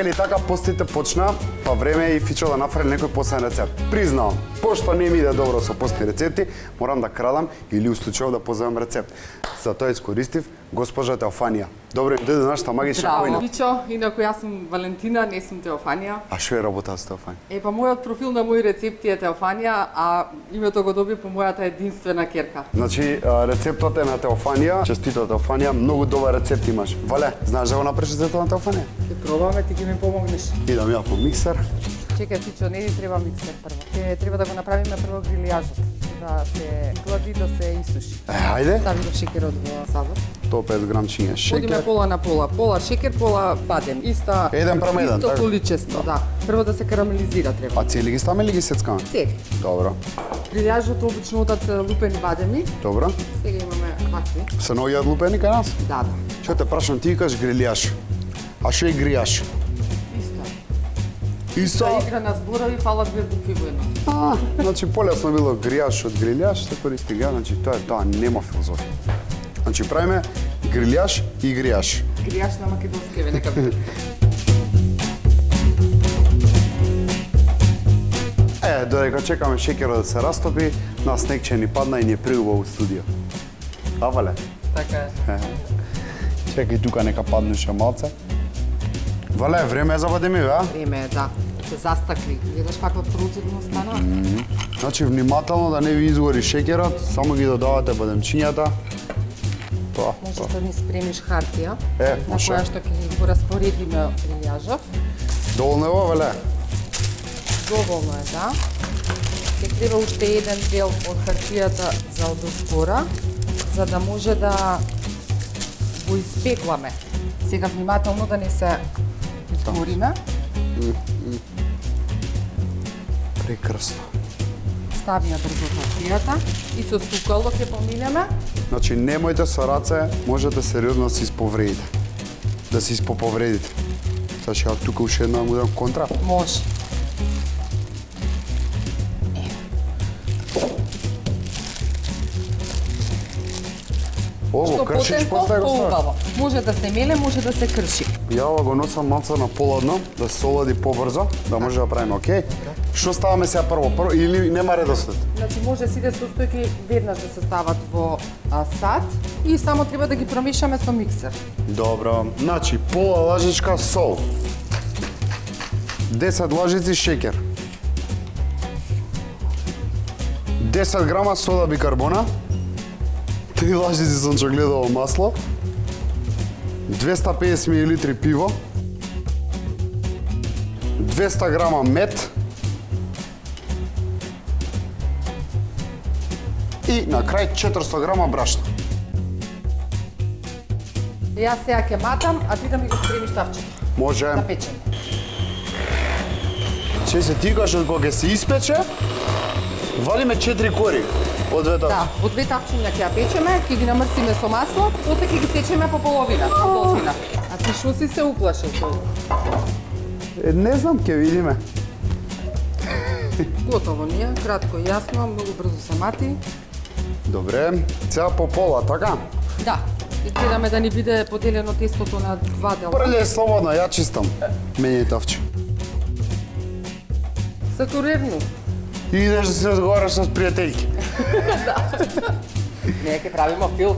така или така постите почна, па време е и Фичо да направи некој посебен рецепт. Признавам, пошто не ми иде добро со постни рецепти, морам да крадам или устучувам да поземам рецепт. За тоа искористив госпожа Теофанија. Добро им дојде нашата магична којна. Браво, Фичо, инаку јас сум Валентина, не сум Теофанија. А што е работа со Теофанија? Па мојот профил на мои рецепти е Теофанија, а името го доби по мојата единствена керка. Значи, рецептот е на Теофанија. Честито Теофанија, многу добар рецепт имаш. Вале, знаеш да го направиш рецептот на Теофанија? Ќе пробаме, ти ќе ми помогнеш. Идам ја по миксер. Чекај, Фичо, не ни треба миксер прво. Треба да го направиме прво грилијажот, да се глади, да се исуши. Ајде. Стави го шекерот во садот. 150 грамчиња шекер. Одиме пола на пола. Пола шекер, пола бадем. Иста 1:1, исто така? количество, да. Прво да се карамелизира треба. А цели ги ставаме или ги сецкаме? Цели. Добро. Грилијажот обично одат лупени бадеми. Добро. Сега имаме вакви. Се наоѓаат лупени кај нас? Да. Што те прашам, ти кажеш грилијаш. А што е гријаш? Исто. Исто? За игра на зборови фалат две букви во едно. Значи полесно било гријаш од грилијаш, се користи гријаш, значи тоа нема филозофија. Значи правиме грилијаш и гријаш. Гријаш на македонски еве нека биде. Додека чекаме шекерот да се растопи, нас снег ќе ни падна и ни приува у студио. А, Вале? Така е. Чекај тука нека паднеше малце. Вале, време е за бадеми, а? Време е, да. Се застакли. Гледаш каква процедурно стана? Значи, внимателно да не ви изгори шекерот, само ги додавате бадемчињата. Тоа. Можеш да ни спремиш хартија, на може. која што ќе го распоредиме грилијажов. Доволно е ова, Вале? Доволно е, да. Ќе треба уште еден дел од хартијата за одоспора, за да може да го испекламе. Сега внимателно да не се изгориме. Прекрасно. Ставија брзо хартијата и со сукало ќе поминеме. Значи, немојте со раце, можете сериозно да се исповредите. Да се испоповредите. Значи, ја тука уште една му дам контра. Може. Ово, Што кршиш потемпо, после го ставиш. поубаво. Може да се меле, може да се крши. Ја ова го носам малце на поладно, да се олади побрзо, да може да правиме, окей? Што ставаме сега прво или нема редослед? Значи може сите состојки веднаш да се стават во сад и само треба да ги промешаме со миксер. Добро. Значи, пола лажичка сол. 10 лажици шекер. 10 грама сода бикарбона. 3 лажици сончогледово масло. 250 мл пиво. 200 грама мед. И на крај 400 грама брашно. Јас сега ќе матам, а ти да ми го спремиш тавчето. Може. Да печеме. Че се тикаш од кога ќе се испече, валиме 4 кори од две тавчи. Да, во две тавчиња ќе ја печеме, ќе ги намрсиме со масло, после ќе ги сечеме по половина, по должина. А ти што си се уплашил тој? Не знам, ќе видиме. Готово ни е, кратко и јасно, многу брзо се мати. Добре, сега по пола, така? Да, и гледаме да ни биде поделено тестото на два дела. Преле слободно, ја чистам. Мене тавче. Сакурирно. И идеш да се разговараш с пријателки. Не, ќе правиме фил.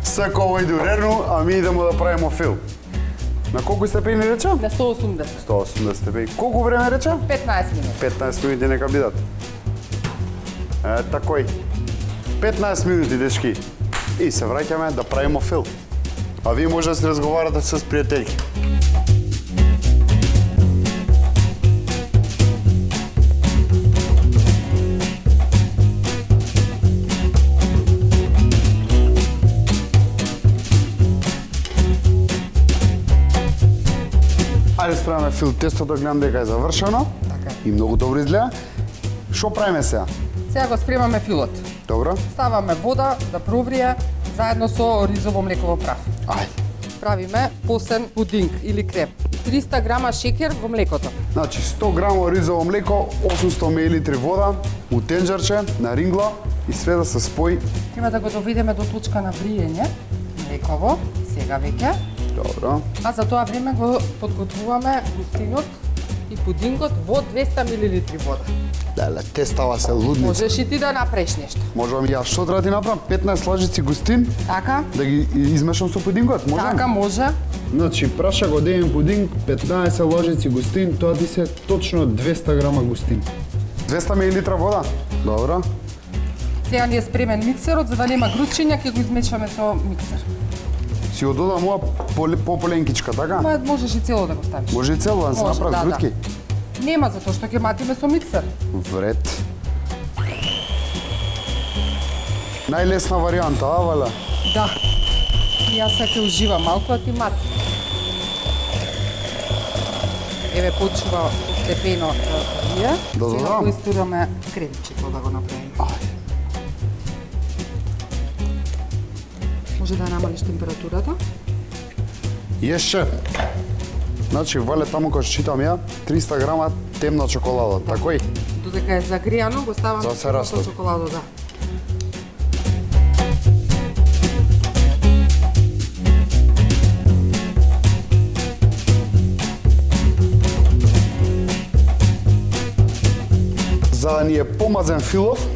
Сако иду рерно, а ми идемо да правиме фил. На колку степени рече? На 180. 180 степени. Колку време рече? 15 минути. 15 минути нека бидат. Такој. 15 минути, дечки. И се враќаме да правиме фил. А вие може да се разговарате с пријателки. Ајде справиме фил, тестото гледам дека е завршено. Така. И многу добро изгледа. Што правиме сега? Сега го спремаме филот. Добро? Ставаме вода да проврие заедно со ризово млеково прав. Ајде. Правиме посен пудинг или креп. 300 грама шекер во млекото. Значи 100 грама ризово млеко, 800 мл вода, у тенџерче, на рингла и све да се спои. Треба да го доведеме до точка на вриење. Млеково, сега веќе. Добро. А за тоа време го подготвуваме густинот и пудингот во 200 мл вода. Леле, те става се лудници. Можеш и ти да направиш нешто. Можам и јас што треба да ти направам? 15 лажици густин, Така? да ги измешам со пудингот, може? Така може. Значи, праша годен пудинг, 15 ложици густин, тоа ти се точно 200 грама густин. 200 мл вода? Добро. Сега ни е спремен миксерот, за да нема гручиња, ќе го измешаме со миксер. Си го додам ова поленкичка, така? Ма можеш и цело да го ставиш. Може и цело да се Може, направат да, грутки? Нема, затоа што ќе матиме со миксер. Вред. Најлесна варијанта, а, Валя? Да. И јас ќе уживам малку, а ти мати. Еве почува постепено да вие. Да Сега додам? го истураме кремчето да го направиме. Може да намалиш температурата? Јеше. Значи, Вале, таму кога читам ја, 300 грама темна чоколада, такој? Додека е загријано, го ставам За да се растопи. чоколадо, да. За да ни е помазен филов,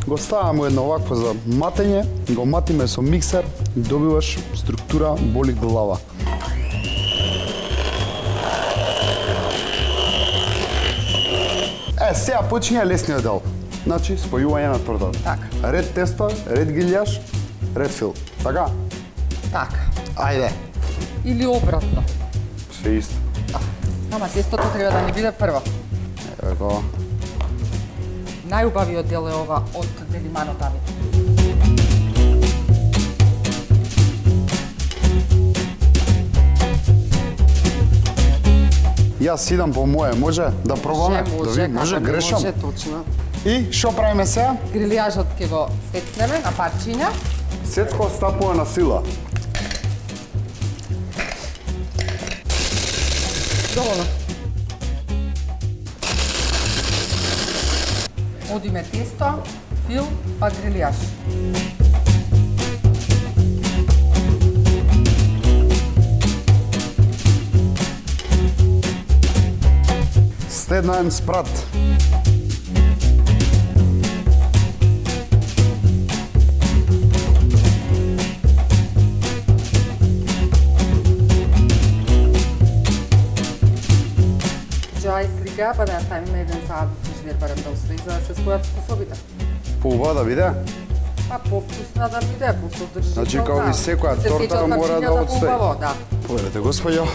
го ставаме едно вакво за матење, го матиме со миксер и добиваш структура боли глава. Сега почиња лесниот дел. Значи, спојување на тортата. Така. Ред тесто, ред гилјаш, ред фил. Така? Така. Ајде. Или обратно. Се исто. Ама тестото треба да ни биде прво. Еве го. Најубавиот дел е ова од делимано тави. Јас идам по моје, може да пробаме? Да видим, може, како не грешам. Може, точно. И што правиме сега? Грилијажот ќе го сецнеме на парчиња. Сецко стапува на сила. Доволно. Одиме тесто, фил, па грилијаж. Стеднаен спрат. Джај слика, па да ја ставиме еден саат во фрижидер барем да устои, за да се спојат вкусовите. Поубава да биде. Па повкусна да биде, посодржителна. Значи, као и секоја Се торта сечат мора да парчињата отстои. поубаво, да. Povedете, господјо.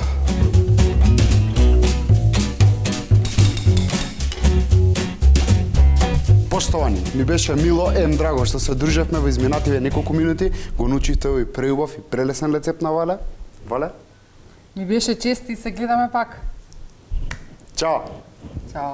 Поштовани, ми беше мило драго што се дружевме во изминативе неколку минути, го научивте овој преубав и прелесен рецепт на Вале. Вале? Ми беше чест и се гледаме пак. Чао! Чао.